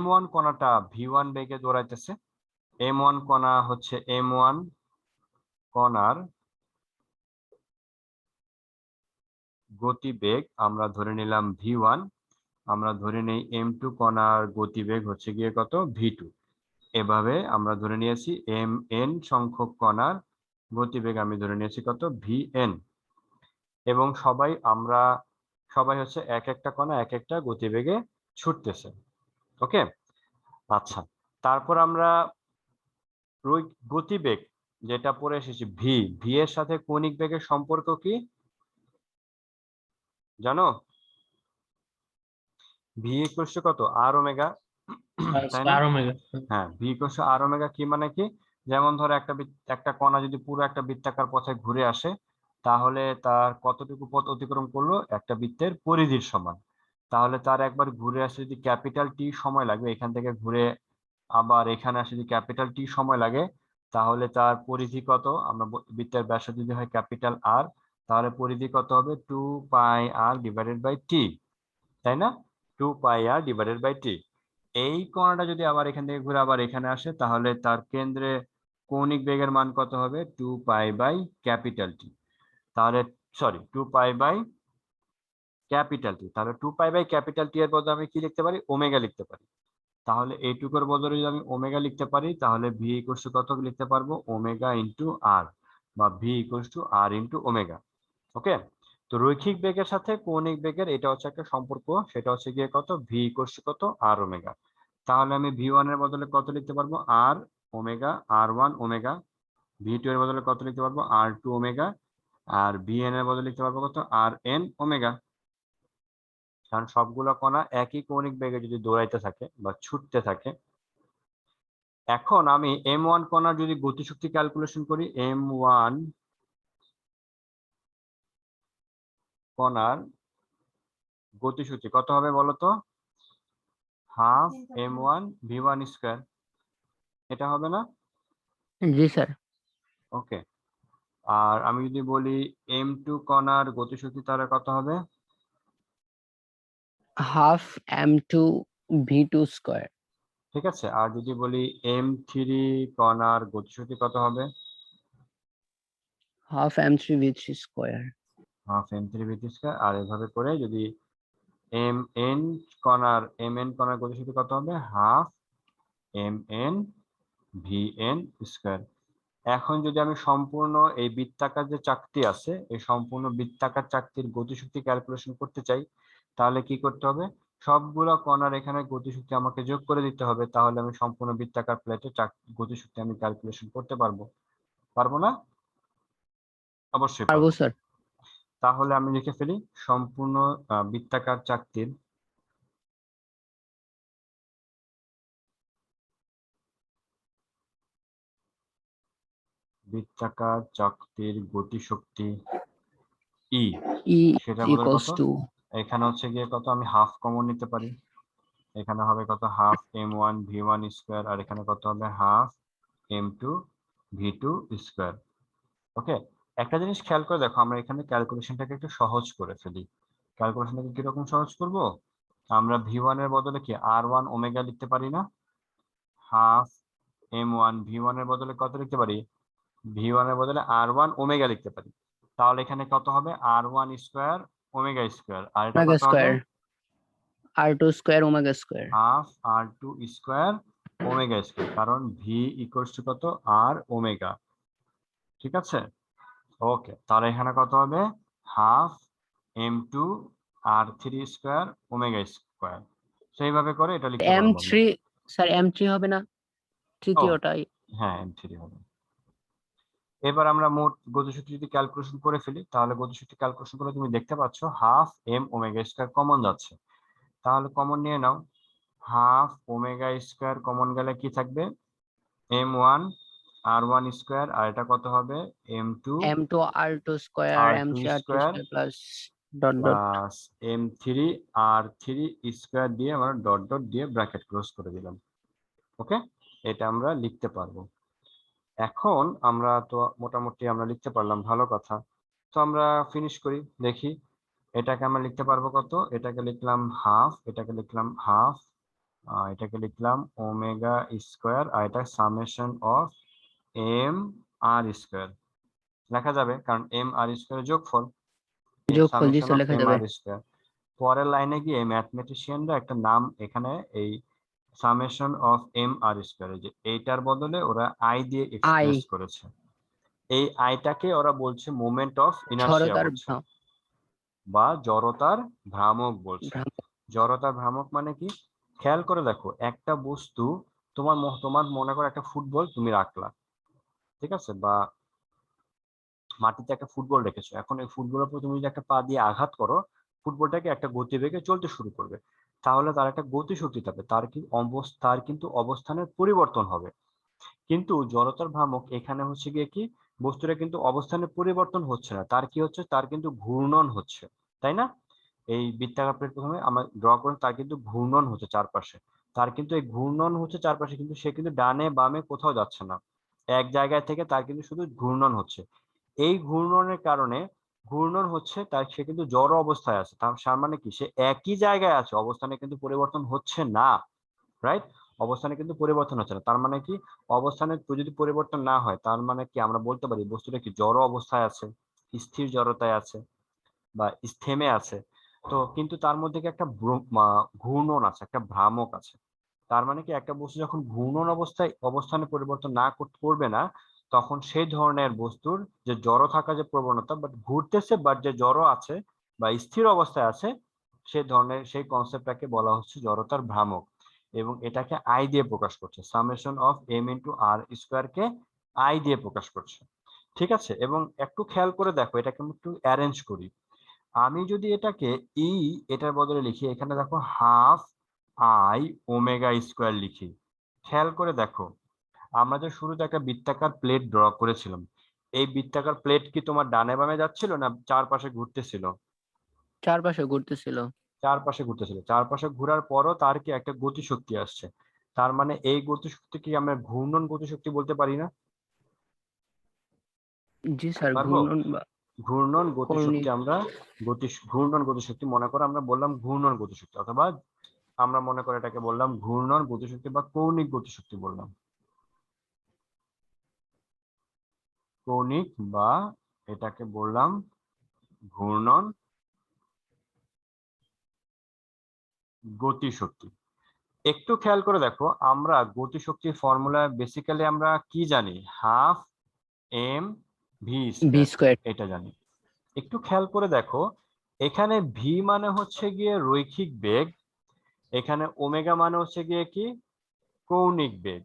m1 কণাটা v1 বেগে দৌড়াইতেছে। m1 কণা হচ্ছে m1 কণার গতিবেগ আমরা ধরে নিলাম v1, আমরা ধরে নেই m2 কণার গতিবেগ হচ্ছে গিয়ে কত v2। এভাবে আমরা ধরে নিয়েছি mn সংখ্যক কণার গতিবেগ আমি ধরে নিয়েছি কত vn, এবং সবাই হচ্ছে এক একটা কণা এক একটা গতিবেগে ছুটতেছে। ওকে, আচ্ছা, তারপর আমরা গতিবেগ যেটা পড়ে এসেছি ভি এর সাথে কৌণিক বেগের সম্পর্ক কি জানো? ভি ইকুয়াল টু কত আর ওমেগা, তাই না? R omega. হ্যাঁ, V equal to R omega কি মানে কি? যেমন ধরো একটা কণা যদি পুরো একটা বৃত্তাকার পথে ঘুরে আসে, তাহলে তার কতটুকু পথ অতিক্রম করলো একটা বৃত্তের পরিধির সমান। তাহলে তার একবার ঘুরে আসতে যদি ক্যাপিটাল টি সময় লাগবে, এখান থেকে ঘুরে আবার এখানে আসে যদি ক্যাপিটাল টি সময় লাগে, তাহলে তার পরিধি কত? আমরা বৃত্তের ব্যাসার্ধ যদি হয় ক্যাপিটাল আর, তাহলে পরিধি কত হবে? 2πr ডিভাইডেড বাই টি, তাই না? 2πr divided by T. এই কণাটা যদি আবার এখান থেকে ঘুরে আবার এখানে আসে, তাহলে তার কেন্দ্রে কৌণিক বেগের মান কত হবে? 2π বাই ক্যাপিটাল টি। তাহলে সরি 2π বাই ক্যাপিটাল টি। তাহলে 2π বাই ক্যাপিটাল টি এর বদলে আমি কি লিখতে পারি? ওমেগা লিখতে পারি। তাহলে এইটুকুর বদলে যদি আমি ওমেগা লিখতে পারি, তাহলে ভি ইকুয়ালস টু কত লিখতে পারবো? ওমেগা ইন্টু আর, বা v equals to r into omega. Okay, তো রৈখিক বেগের সাথে কৌণিক বেগের এটা হচ্ছে একটা সম্পর্ক, সেটা হচ্ছে গিয়ে কত? ভি ইকুয়ালস টু কত? আর ওমেগা। তাহলে আমি ভি ওয়ান এর বদলে কত লিখতে পারবো? আর ওমেগা, আর ওয়ান ওমেগা। ভি টু এর বদলে কত লিখতে পারবো? আর টু ওমেগা। আর ভি এন এর বদলে লিখতে পারবো কত? আর এন ওমেগা। কারণ সবগুলো কণা একই কৌণিক বেগে যদি দৌড়াইতে থাকে বা ছুটতে থাকে। এখন আমি m1 কণার যদি গতিশক্তি ক্যালকুলেশন করি, m1 কণার গতিশক্তি কত হবে বলো তো? হাফ m1 v1 স্কয়ার, এটা হবে না? জি স্যার। ওকে, আর আমি যদি বলি m2 কণার গতিশক্তি তাহলে কত হবে? Half m2 v2 square. ঠিক আছে, আর যদি বলি m3 কণার গতিশক্তি কত হবে? Half m3 v3 square. Half m3 v3 square. আর এভাবে করে যদি mn কণার গতিশক্তি কত হবে? Half mn vn square. এখন যদি আমি সম্পূর্ণ এই বৃত্তাকার যে চাকতি আছে, এই সম্পূর্ণ বৃত্তাকার চাকতির গতিশক্তি ক্যালকুলেশন করতে চাই, তাহলে কি করতে হবে? সবগুলো কণার এখানে গতিশক্তি আমাকে যোগ করে দিতে হবে, তাহলে আমি সম্পূর্ণ বৃত্তাকার প্লেটে গতিশক্তি আমি ক্যালকুলেশন করতে পারবো। পারবো না? অবশ্যই পারবো পারবো। স্যার। তাহলে আমি লিখে ফেলি সম্পূর্ণ বৃত্তাকার চাকতির গতিশক্তি ই, E সেটা বদলে equals কত? to এখানে হচ্ছে গিয়ে কত? আমি হাফ কমন নিতে পারি, এখানে হবে কত? হাফ m1 v1 স্কয়ার, আর এখানে কত হবে? Half m2 v2 square. ওকে, একটা জিনিস খেয়াল করে দেখো, আমরা এখানে ক্যালকুলেশনটাকে একটু সহজ করে ফেলি। ক্যালকুলেশনটাকে কিরকম সহজ করব? আমরা v1 এর বদলে কি r1 ওমেগা লিখতে পারি না? হাফ m1 v1 এর বদলে কত লিখতে পারি? v1 এর বদলে r1 ওমেগা লিখতে পারি। তাহলে এখানে কত হবে? r1 স্কয়ার ওমেগা স্কয়ার, আর এটা ওমেগা কত হবে? Square. r2 square omega square. Half r2 square omega square, কারণ ভি ইকুয়ালস টু কত? আর ওমেগা। ঠিক আছে, ওকে, তাহলে এখানে কত হবে? Half m2 r3 square omega square. সেইভাবে করে এটা লিখতে পারবো m3 আমরা। স্যার m3 হবে না ও তৃতীয়টাই? হ্যাঁ, m3 হবে। এবার আমরা মোট গতিশক্তি যদি ক্যালকুলেশন করে ফেলি, তাহলে গতিশক্তি ক্যালকুলেশন করে তুমি দেখতে পাচ্ছ half m omega square common যাচ্ছে। তাহলে কমন নিয়ে নাও, হাফ ওমেগা স্কয়ার কমন গেলে কি থাকবে? m1 r1 স্কয়ার, আর এটা কত হবে? m2 m2 r2 square r2 m3 r3 square square plus dot dot. Plus m3 r3 square দিয়ে আমরা ডট ডট দিয়ে ব্র্যাকেট ক্লোজ করে দিলাম। ওকে, এটা আমরা লিখতে পারবো। এখন আমরা তো মোটামুটি আমরা লিখতে পারলাম, ভালো কথা। তো আমরা ফিনিশ করি, দেখি এটাকে আমরা লিখতে পারবো কত? এটাকে লিখলাম হাফ, এটাকে লিখলাম হাফ, এটাকে লিখলাম ওমেগা স্কয়ার, আর এটা summation of M R square লেখা যাবে, কারণ এম আর স্কয়ার যোগফল, যোগফল জি সামেশন স্যার অফ লেখা এম যাবে। R square. পরের লাইনে গিয়ে ম্যাথমেটিশিয়ানরা একটা নাম এখানে এই summation of M R square, যে এইটার বদলে ওরা আই দিয়ে আই এক্সপ্রেস করেছে। এই আইটাকে ওরা বলছে মোমেন্ট অফ ইনার্শিয়া জড়তার বলছে, বা জড়তার ভ্রামক বলছে। ভ্রামক। জড়তার ভ্রামক মানে কি? খেয়াল করে দেখো, একটা বস্তু তোমার মনে করো একটা ফুটবল তুমি রাখলা, ঠিক আছে, বা মাটিতে একটা ফুটবল রেখেছো। এখন এই ফুটবলের উপর তুমি যদি একটা পা দিয়ে আঘাত করো, ফুটবলটাকে একটা গতিবেগে চলতে শুরু করবে, তাহলে তার একটা গতিশক্তি থাকবে, তার কিন্তু অবস্থানের পরিবর্তন হবে। কিন্তু জড়তার ভ্রামক এখানে হচ্ছে গিয়ে কি, বস্তুটা কিন্তু অবস্থানের পরিবর্তন হচ্ছে না, তার কি হচ্ছে, তার কিন্তু ঘূর্ণন হচ্ছে, তাই না? এই বৃত্তাকার প্লেট প্রথমে আমরা ড্র করেন, তার কিন্তু ঘূর্ণন হচ্ছে চারপাশে। তার কিন্তু এই ঘূর্ণন হচ্ছে চারপাশে, কিন্তু সে কিন্তু ডানে বামে কোথাও যাচ্ছে না, এক জায়গায় থেকে তার কিন্তু শুধু ঘূর্ণন হচ্ছে। এই ঘূর্ণনের কারণে, ঘূর্ণন হচ্ছে তার, সে কিন্তু জড় অবস্থায় আছে, তার মানে কি, সে একই জায়গায় আছে, অবস্থানে কিন্তু পরিবর্তন হচ্ছে না, রাইট? অবস্থানে কিন্তু পরিবর্তন হচ্ছে না, তার মানে কি, অবস্থানের যদি পরিবর্তন না হয়, তার মানে কি আমরা বলতে পারি বস্তুটা কি জড় অবস্থায় আছে, স্থির জড়তায় আছে, বা থেমে আছে। তো কিন্তু তার মধ্যে কি একটা ঘূর্ণন আছে, একটা ভ্রামক আছে। তার মানে কি, একটা বস্তু যখন ঘূর্ণন অবস্থায় অবস্থানে পরিবর্তন না করবে না, তখন সেই ধরনের বস্তুর যে জড় থাকা যে প্রবণতা, বাট ঘুরতেছে, বাট যে জড় আছে বা স্থির অবস্থায় আছে, সেই ধরনের সেই কনসেপ্টটাকে বলা হচ্ছে জড়তার ভ্রামক। এবং এটাকে আই দিয়ে প্রকাশ করছে, summation of M into R square কে আই দিয়ে প্রকাশ করছে, ঠিক আছে? এবং একটু খেয়াল করে দেখো, এটাকে আমি একটু অ্যারেঞ্জ করি। আমি যদি এটাকে ই এটার বদলে লিখি, এখানে দেখো হাফ আই ওমেগা স্কোয়ার লিখি, খেয়াল করে দেখো, আমরা যে শুরুতে একটা বৃত্তাকার প্লেট ড্র করেছিলাম, এই বৃত্তাকার প্লেট কি তোমার ডানে বামে যাচ্ছিল না চারপাশে ঘুরতেছিল? চারপাশে ঘুরতেছিল। চারপাশে ঘুরতেছিল, চারপাশে ঘোরার পরও তার কি একটা গতিশক্তি আসছে, তার মানে এই গতিশক্তি কি আমরা ঘূর্ণন গতিশক্তি বলতে পারি না? জি স্যার, পারবো। ঘূর্ণন বা ঘূর্ণন গতিশক্তি কৌণিক। আমরা ঘূর্ণন গতিশক্তি মনে করো, আমরা বললাম ঘূর্ণন গতিশক্তি, অথবা আমরা মনে করি এটাকে বললাম ঘূর্ণন গতিশক্তি বা কৌণিক গতিশক্তি বললাম, কৌণিক, বা এটাকে বললাম ঘূর্ণন গতিশক্তি। একটু খেয়াল করে দেখো, আমরা গতিশক্তির ফর্মুলা বেসিক্যালি আমরা কি জানি, half M V V square, square. এটা জানি। একটু খেয়াল করে দেখো, এখানে ভি মানে হচ্ছে গিয়ে রৈখিক বেগ, এখানে ওমেগা মানে হচ্ছে গিয়ে কি, কৌণিক বেগ।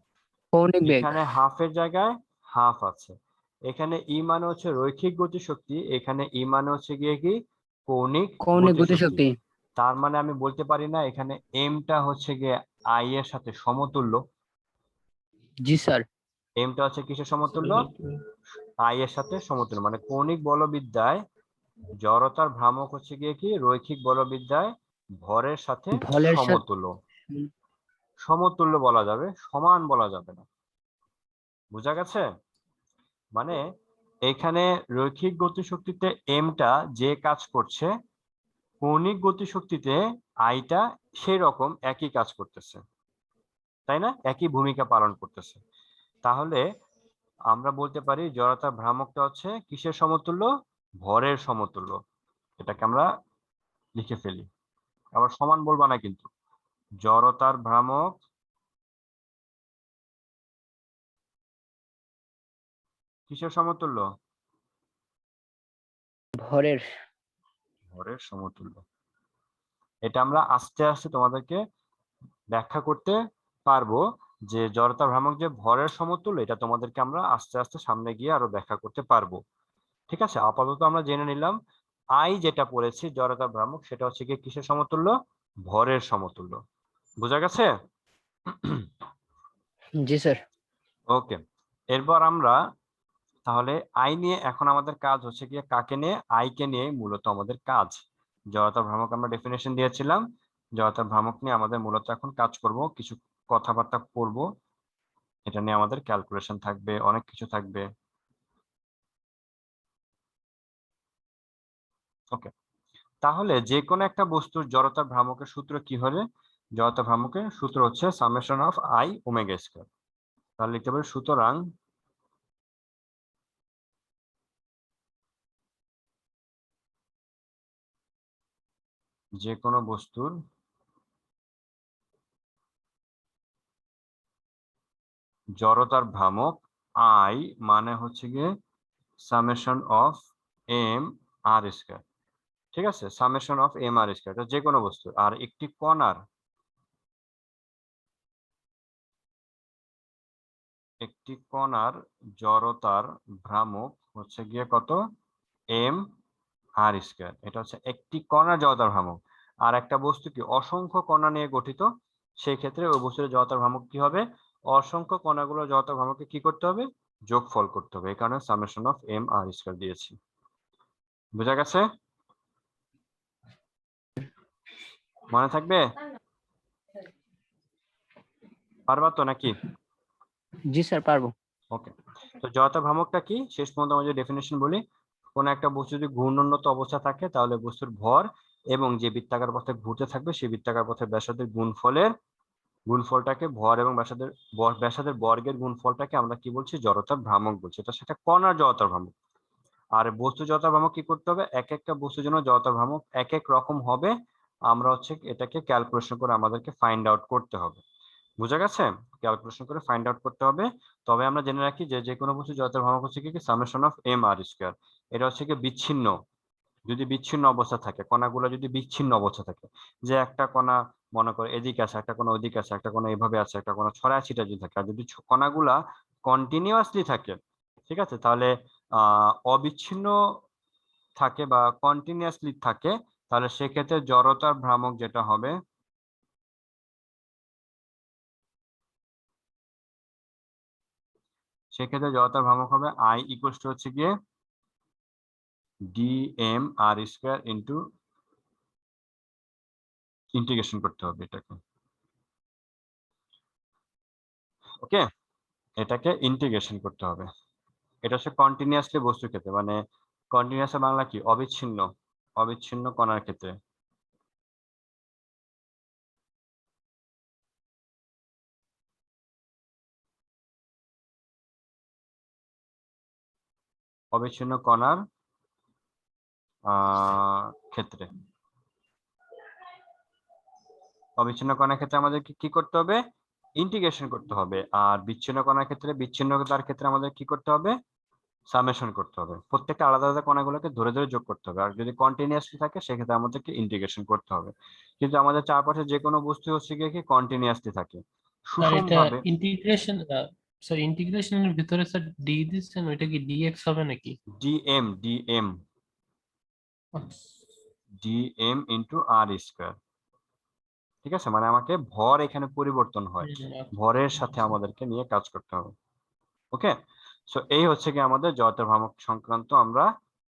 কৌণিক বেগ। এখানে হাফের জায়গায় হাফ আছে, এখানে ই মানে হচ্ছে রৈখিক গতিশক্তি, এখানে ই মানে হচ্ছে গিয়ে কি, কৌণিক কৌণিক গতিশক্তি। গতিশক্তি। তার মানে আমি বলতে পারি না এখানে এমটা হচ্ছে গিয়ে আই এর সাথে সমতুল্য? জি স্যার। এমটা হচ্ছে কিসের সমতুল্য? আই এর সাথে সমতুল্য, মানে কৌণিক বলবিদ্যায় জড়তার ভ্রামক হচ্ছে গিয়ে কি, রৈখিক বলবিদ্যায় ভরের সাথে ভলের সাথে। সমতুল্য। সমতুল্য বলা যাবে, সমান বলা যাবে না। বুঝা গেছে? মানে এখানে রৈখিক গতিশক্তিতে এমটা যে কাজ করছে, কৌণিক গতিশক্তিতে আইটা সেই রকম একই কাজ করতেছে, তাই না? একই ভূমিকা পালন করতেছে। তাহলে আমরা বলতে পারি জড়তার ভ্রামকটা হচ্ছে কিসের সমতুল্য? ভরের সমতুল্য। এটাকে আমরা লিখে ফেলি, আবার সমান বলবা না কিন্তু। জড়তার ভ্রামক কিসের সমতুল্য? ভরের। ভরের সমতুল্য। এটা আমরা আস্তে আস্তে তোমাদেরকে ব্যাখ্যা করতে পারবো, যে জড়তা ভ্রামক যে ভরের সমতুল্য, এটা তোমাদেরকে আমরা আস্তে আস্তে সামনে গিয়ে আরো ব্যাখ্যা করতে পারবো। ঠিক আছে, আপাতত আমরা জেনে নিলাম আই যেটা পড়েছি জড়তা ভ্রামক, সেটা হচ্ছে কি কিসের সমতুল্য? ভরের সমতুল্য। বোঝা গেছে? জি স্যার। ওকে, এরপর আমরা তাহলে আই নিয়ে, এখন আমাদের কাজ হচ্ছে গিয়ে কাকে নিয়ে, আই কে নিয়ে মূলত আমাদের কাজ। জড়তা ভ্রামক আমরা ডেফিনেশন দিয়েছিলাম, জড়তা ভ্রামক নিয়ে আমাদের মূলত এখন কাজ করব, কিছু কথাবার্তা করব, এটা নিয়ে আমাদের ক্যালকুলেশন থাকবে, অনেক কিছু থাকবে। ওকে, তাহলে যে কোনো একটা বস্তুর জড়তা ভ্রামকের সূত্র কি হবে? জড়তা ভ্রামকের সূত্র হচ্ছে summation of I omega square. তাহলে লিখতে পারি সুতরাং যে কোনো বস্তুর জড়তার ভ্রামক আই মানে হচ্ছে গিয়ে summation of M R square. ঠিক আছে, summation of M R square, যে কোনো বস্তু। আর একটি কণার জড়তার ভ্রামক হচ্ছে গিয়ে কত, এম আর স্কয়ার। এটা হচ্ছে একটি কণার জড়তার ভ্রামক। আর একটা বস্তু কি অসংখ্য কণা নিয়ে গঠিত, সেই ক্ষেত্রে ওই বস্তুর জড়তার ভ্রামক কি হবে, অসংখ্য কণাগুলোর জড়তার ভ্রামককে কি করতে হবে, যোগফল করতে হবে। এই কারণে summation of M R square দিয়েছি। বুঝা গেছে? মনে থাকবে? পারবা তো নাকি? জি স্যার, পারবো। ওকে, তো জড়তা ভ্রামকটা কি শেষ পর্যন্ত আমরা যে ডেফিনেশন বলি, কোন একটা বস্তু যদি ঘূর্ণনত অবস্থা থাকে তাহলে বস্তুর ভর এবং যে বৃত্তাকার পথে ঘুরতে থাকবে সেই বৃত্তাকার পথের ব্যাসার্ধের গুণফলটাকে ভর এবং ব্যাসার্ধের বর্গের গুণফলটাকে আমরা কি বলছি, জড়তার ভ্রামক বলছি। এটা সেটা কণার জড়তার ভ্রামক। আর বস্তু জড়তার ভ্রামক কি করতে হবে, এক একটা বস্তুর জন্য জড়তার ভ্রামক এক এক রকম হবে। আমরা হচ্ছে এটাকে ক্যালকুলেশন করে আমাদেরকে ফাইন্ড আউট করতে হবে। বুঝা গেছে? ক্যালকুলেশন করে ফাইন্ড আউট করতে হবে। তবে আমরা জেনে রাখি যে যে কোনো বস্তু জড়তার ভ্রামক হচ্ছে কি summation of M R square. এটা হচ্ছে কি বিচ্ছিন্ন, যদি বিচ্ছিন্ন অবস্থা থাকে, কণাগুলো যদি বিচ্ছিন্ন অবস্থা থাকে, যে একটা কণা মনে করে এদিকে আছে, একটা কণা ওদিকে আছে, একটা কণা এভাবে আছে, একটা কণা ছড়ায় ছিটা যদি থাকে, আর যদি কণাগুলা কন্টিনিউয়াসলি থাকে, ঠিক আছে, তাহলে অবিচ্ছিন্ন থাকে বা কন্টিনিউয়াসলি থাকে, তাহলে সেক্ষেত্রে জড়তার ভ্রামক যেটা হবে, সেক্ষেত্রে জড়তার ভ্রামক হবে আই ইকুয়ালস টু হচ্ছে গিয়ে D M R square into, integration করতে হবে এটাকে। ওকে, এটাকে ইন্টিগ্রেশন করতে হবে। এটা হচ্ছে কন্টিনিউয়াসলি বস্তুর ক্ষেত্রে, মানে কন্টিনিউয়াস বাংলা কি, অবিচ্ছিন্ন, অবিচ্ছিন্ন কণার ক্ষেত্রে। অবিচ্ছিন্ন কণার ক্ষেত্রে, অবিচ্ছিন্ন কণার ক্ষেত্রে আমাদেরকে কি করতে হবে, ইন্টিগ্রেশন করতে হবে। আর বিচ্ছিন্ন কণার ক্ষেত্রে, বিচ্ছিন্নতার ক্ষেত্রে আমাদের কি করতে হবে, সামেশন করতে হবে। প্রত্যেকটা আলাদা আলাদা কণাগুলোকে ধরে ধরে যোগ করতে হবে। আর যদি কন্টিনিউয়াসলি থাকে সেক্ষেত্রে আমাদেরকে ইন্টিগ্রেশন করতে হবে। কিন্তু আমাদের চারপাশে যে কোনো বস্তু হচ্ছে গিয়ে কি কন্টিনিউয়াসলি থাকে আর সুষম এটা ভাবে। ইন্টিগ্রেশন, স্যার ইন্টিগ্রেশনের ভিতরে স্যার ডি দিচ্ছেন, ওইটা কি ডিএক্স হবে নাকি? ডিএম ডিএম ডিএম ইন্টু আর স্কয়ার। ঠিক আছে, মানে আমাকে ভর এখানে পরিবর্তন হয়, ভরের সাথে আচ্ছা। আমাদেরকে নিয়ে কাজ করতে হবে। ওকে, সো এই হচ্ছে কি আমাদের জড়তা ভ্রামক সংক্রান্ত আমরা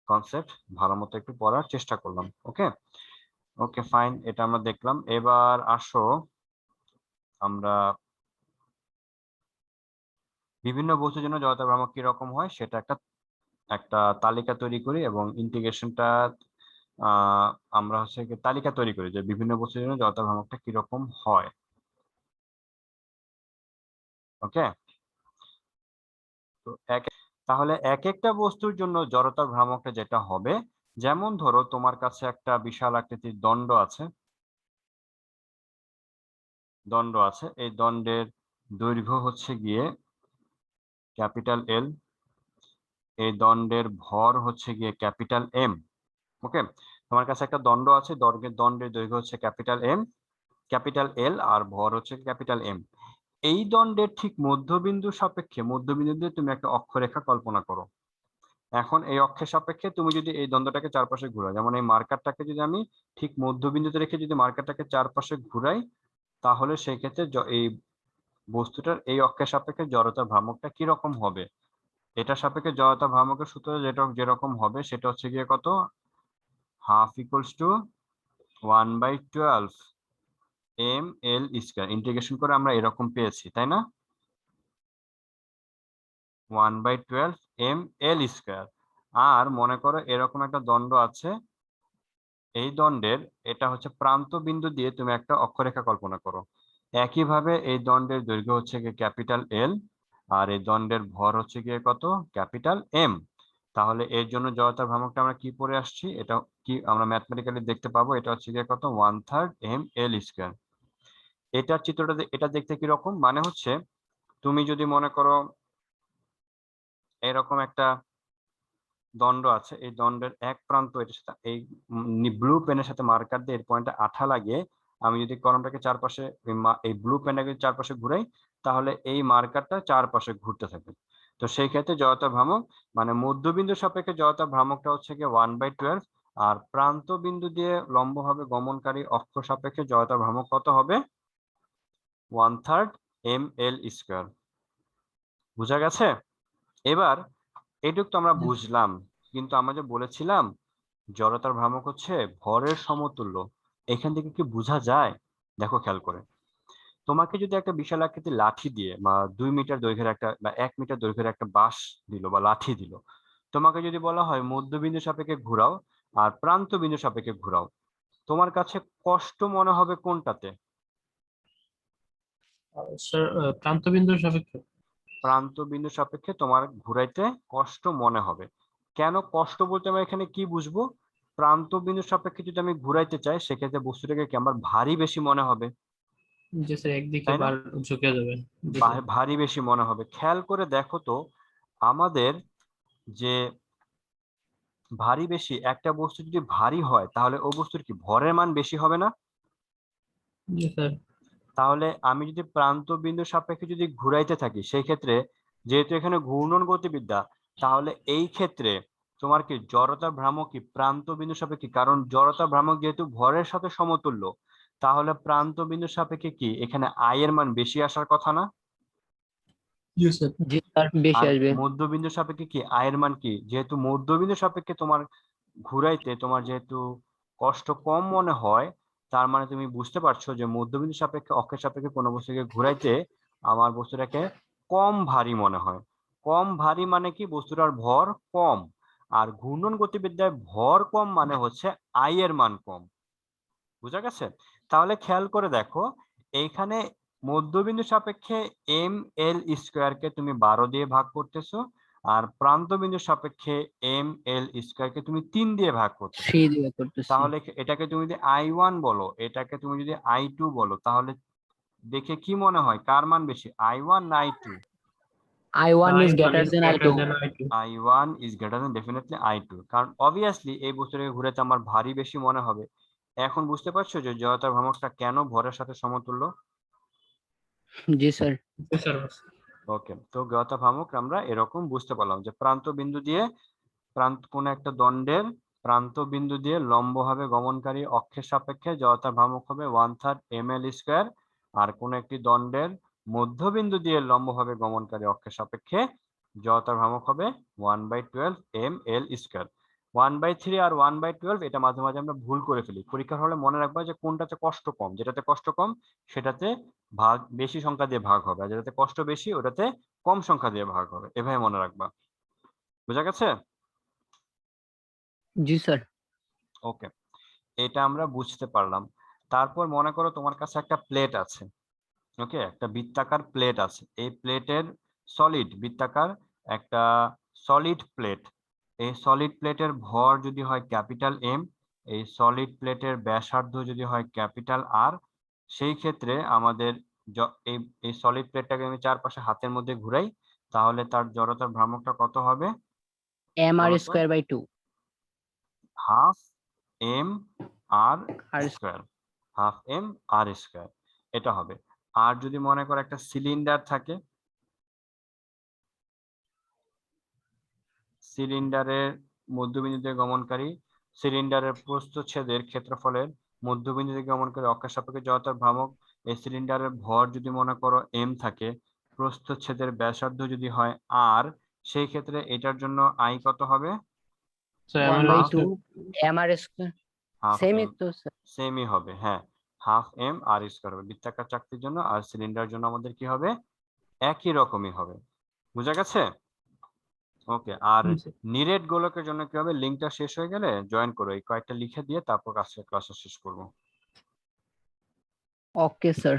কনসেপ্ট ভালো মতো একটু পড়ার চেষ্টা করলাম। ওকে, ওকে ফাইন, এটা আমরা দেখলাম। এবার আসো আমরা বিভিন্ন বস্তুর জন্য জড়তা ভ্রামক কি রকম হয় সেটা একটা একটা তালিকা তৈরি করি, এবং ইন্টিগ্রেশনটা আমরা হচ্ছে কি তালিকা তৈরি করি যে বিভিন্ন বস্তুর জন্য জড়তা ভ্রামকটা কিরকম হয়। ওকে, তো তাহলে এক একটা বস্তুর জন্য জড়তার ভ্রামকটা যেটা হবে, যেমন ধরো তোমার কাছে একটা বিশাল আকৃতির দণ্ড আছে, এই দণ্ডের দৈর্ঘ্য হচ্ছে গিয়ে ক্যাপিটাল এল, এই দণ্ডের ভর হচ্ছে গিয়ে ক্যাপিটাল এম। ওকে, তোমার কাছে একটা দণ্ড আছে, দণ্ডের দৈর্ঘ্য হচ্ছে ক্যাপিটাল এল আর ভর হচ্ছে ক্যাপিটাল এম। এই দণ্ডের ঠিক মধ্যবিন্দু সাপেক্ষে, মধ্যবিন্দু দিয়ে তুমি একটা অক্ষরেখা কল্পনা করো। এখন এই অক্ষের সাপেক্ষে তুমি যদি এই দ্বন্দ্বটাকে চারপাশে ঘুরাও, যেমন এই মার্কারটাকে যদি আমি ঠিক মধ্যবিন্দুতে রেখে যদি মার্কারটাকে চারপাশে ঘুরাই, তাহলে সেই ক্ষেত্রে এই বস্তুটার এই অক্ষের সাপেক্ষে জড়তার ভ্রামকটা কি রকম হবে। এটা সাপেক্ষে জড়তা ভ্রামকের সূত্র যেরকম হবে সেটা হচ্ছে গিয়ে কত, half equals to 1/12 M L square. Integration করে আমরা এরকম পেয়েছি, তাই না, 1/12 এম এল স্কয়ার। আর মনে করো এরকম একটা দণ্ড আছে, এই দণ্ডের এটা হচ্ছে প্রান্ত বিন্দু দিয়ে তুমি একটা অক্ষরেখা কল্পনা করো। একইভাবে এই দণ্ডের দৈর্ঘ্য হচ্ছে গিয়ে ক্যাপিটাল এল আর এই দণ্ডের ভর হচ্ছে গিয়ে কত, ক্যাপিটাল এম। তাহলে এর জন্য জড়তার ভ্রামকটা আমরা কি পড়ে আসছি, এটা কি আমরা ম্যাথমেটিক্যালি দেখতে পাবো, এটা হচ্ছে গিয়ে কত 1/3 ml²। এটার চিত্রটা এটা দেখতে কি রকম, মানে হচ্ছে তুমি যদি মনে করো এরকম একটা দণ্ড আছে, এই দণ্ডের এক প্রান্ত এটার সাথে এই ব্লু পেনের সাথে মার্কার দিয়ে এর পয়েন্টে আঠা লাগিয়ে আমি যদি কলমটাকে চারপাশে এই ব্লু পেনটাকে চারপাশে ঘুরাই, তাহলে এই মার্কারটা চারপাশে ঘুরতে থাকে। তো সেই ক্ষেত্রে জড়তার ভ্রামক মানে মধ্যবিন্দু সাপেক্ষে জড়তার ভ্রামকটা হচ্ছে গিয়ে 1/12, আর প্রান্ত বিন্দু দিয়ে লম্বভাবে গমনকারী অক্ষ সাপেক্ষে জড়তার ভ্রামক কত হবে, 1/3 ml²। বুঝা গেছে? এবার এটুক তো আমরা বুঝলাম, কিন্তু আমরা যে বলেছিলাম জড়তার ভ্রামক হচ্ছে ভরের সমতুল্য, এখান থেকে কি বোঝা যায়? দেখো খেয়াল করে, তোমাকে যদি একটা বিশাল আকৃতির লাঠি দিয়ে বা 2 মিটার দৈর্ঘ্যের একটা বা 1 মিটার দৈর্ঘ্যের একটা বাঁশ দিল বা লাঠি দিল, তোমাকে যদি বলা হয় মধ্যবিন্দু সাপেক্ষে ঘোরাও আর প্রান্ত বিন্দু সাপেক্ষে ঘোরাও, তোমার কাছে কষ্ট মনে হবে কোনটাতে? স্যার প্রান্তবিন্দুর সাপেক্ষে। প্রান্ত বিন্দু সাপেক্ষে তোমার ঘুরাইতে কষ্ট মনে হবে। কেন কষ্ট বলতে আমরা এখানে কি বুঝবো? প্রান্ত বিন্দু সাপেক্ষে যদি আমি ঘুরাইতে চাই সেক্ষেত্রে বস্তুটাকে কি আমার ভারী বেশি মনে হবে, যে স্যার একদিকে তাই না? বার ঝুঁকে যাবে। জি স্যার। ভারী বেশি মনে হবে। খেয়াল করে দেখো তো, আমাদের যে ভারী বেশি একটা বস্তু যদি ভারী হয় তাহলে ওই বস্তুর কি ভরের মান বেশি হবে না? জি স্যার। তাহলে আমি যদি প্রান্ত বিন্দু সাপেক্ষে যদি ঘুরাইতে থাকি সেই ক্ষেত্রে যেহেতু এখানে ঘূর্ণন গতিবিদ্যা, তাহলে এই ক্ষেত্রে তোমার কি জড়তা ভ্রামক কি প্রান্ত বিন্দু সাপেক্ষে, কারণ জড়তা ভ্রামক যেহেতু ভরের সাথে সমতুল্য, তাহলে প্রান্ত বিন্দু সাপেক্ষে কি এখানে আই এর মান বেশি আসার কথা না? জি স্যার। জি স্যার, বেশি আর আসবে। মধ্যবিন্দু সাপেক্ষে কি আয়ের মান কি, যেহেতু মধ্যবিন্দু সাপেক্ষে তোমার ঘুরাইতে তোমার যেহেতু কষ্ট কম মনে হয়, তার মানে তুমি বুঝতে পারছো যে মধ্যবিন্দু সাপেক্ষে অক্ষের সাপেক্ষে কোনো বস্তুকে ঘুরাইতে আমার বস্তুটাকে কম ভারী মনে হয়। কম ভারী মানে কি বস্তুটার ভর কম, আর ঘূর্ণন গতিবিদ্যায় ভর কম মানে হচ্ছে আই এর মান কম। বুঝা গেছে? তাহলে খেয়াল করে দেখো, এইখানে মধ্যবিন্দু সাপেক্ষে ml² কে তুমি 12 দিয়ে ভাগ করতেছো, আর প্রান্ত বিন্দু সাপেক্ষে ml² কে তুমি 3 দিয়ে ভাগ করতেছো। 3 দিয়ে করতেছি। তাহলে এটাকে তুমি যদি I1 বলো, এটাকে তুমি যদি I2 বলো, তাহলে দেখে কি মনে হয় কার মান বেশি, I1 না I2? I1 is I1 greater is than greater I2. than I2. I1 is greater than definitely I2, কারণ অবভিয়াসলি এই বস্তুটাকে ঘুরেতে আমার ভারী বেশি মনে হবে। এখন বুঝতে পারছো যে জড়তার ভ্রামকটা কেন ভরের সাথে সমতুল্য? জি স্যার। জি স্যার। ওকে, তো জড়তা ভ্রামক আমরা এরকম বুঝতে পারলাম যে প্রান্ত বিন্দু দিয়ে কোন একটা দণ্ডের প্রান্ত বিন্দু দিয়ে লম্বভাবে গমনকারী অক্ষের সাপেক্ষে জড়তার ভ্রামক হবে 1/3 ml², আর কোন একটি দণ্ডের মধ্যবিন্দু দিয়ে লম্বভাবে গমনকারী অক্ষের সাপেক্ষে জড়তার ভ্রামক হবে 1/12 ml²। 1/3 আর 1/12 এটা মাঝে মাঝে আমরা ভুল করে ফেলি। পরীক্ষার হলে মনে রাখবা যে কোনটাতে কষ্ট কম, যেটাতে কষ্ট কম সেটাতে ভাগ বেশি সংখ্যা দিয়ে ভাগ হবে, আর যেটাতে কষ্ট বেশি ওটাতে কম সংখ্যা দিয়ে ভাগ হবে, এভাবে মনে রাখবা। বুঝা গেছে? জি স্যার। ওকে, এটা আমরা বুঝতে পারলাম। তারপর মনে করো তোমার কাছে একটা প্লেট আছে, ওকে, একটা বৃত্তাকার প্লেট আছে, এই প্লেটের সলিড বৃত্তাকার একটা সলিড প্লেট, এই সলিড প্লেটের ভর যদি হয় ক্যাপিটাল এম, এই সলিড প্লেটের ব্যাসার্ধ যদি হয় ক্যাপিটাল আর, সেই ক্ষেত্রে আমাদের এই এই সলিড প্লেটটাকে আমি চারপাশে হাতের মধ্যে ঘুরাই, তাহলে তার জড়তার ভ্রামকটা কত হবে mr বলো তো? square by 2 half M R R square, half M R square এটা হবে। আর যদি মনে করো একটা সিলিন্ডার থাকে, সিলিন্ডারের মধ্যবিন্দুতে গমনকারী সিলিন্ডারের প্রস্থচ্ছেদের ক্ষেত্রফলের মধ্যবিন্দুতে গমনকারী অক্ষের সাপেক্ষে জড়তার ভ্রামক, এই সিলিন্ডারের ভর যদি মনে করো এম থাকে, প্রস্থচ্ছেদের ব্যাসার্ধ যদি হয় আর, সেই ক্ষেত্রে এটার জন্য আই কত হবে? Sir 1 ml by half 2 square। mr square, half সেমই এম, তো স্যার। সেমই হবে, হ্যাঁ, হাফ এম আর স্কোয়ার হবে বৃত্তাকার চাকতির জন্য, আর সিলিন্ডারের জন্য আমাদের কি হবে, একই রকমই হবে। বুঝা গেছে? ওকে, আর জি স্যার। নিরেট গোলকের জন্য কি হবে, লিঙ্কটা শেষ হয়ে গেলে জয়েন করো, এই কয়েকটা লিখে দিয়ে তারপর ক্লাসটা শেষ করবো। Okay sir.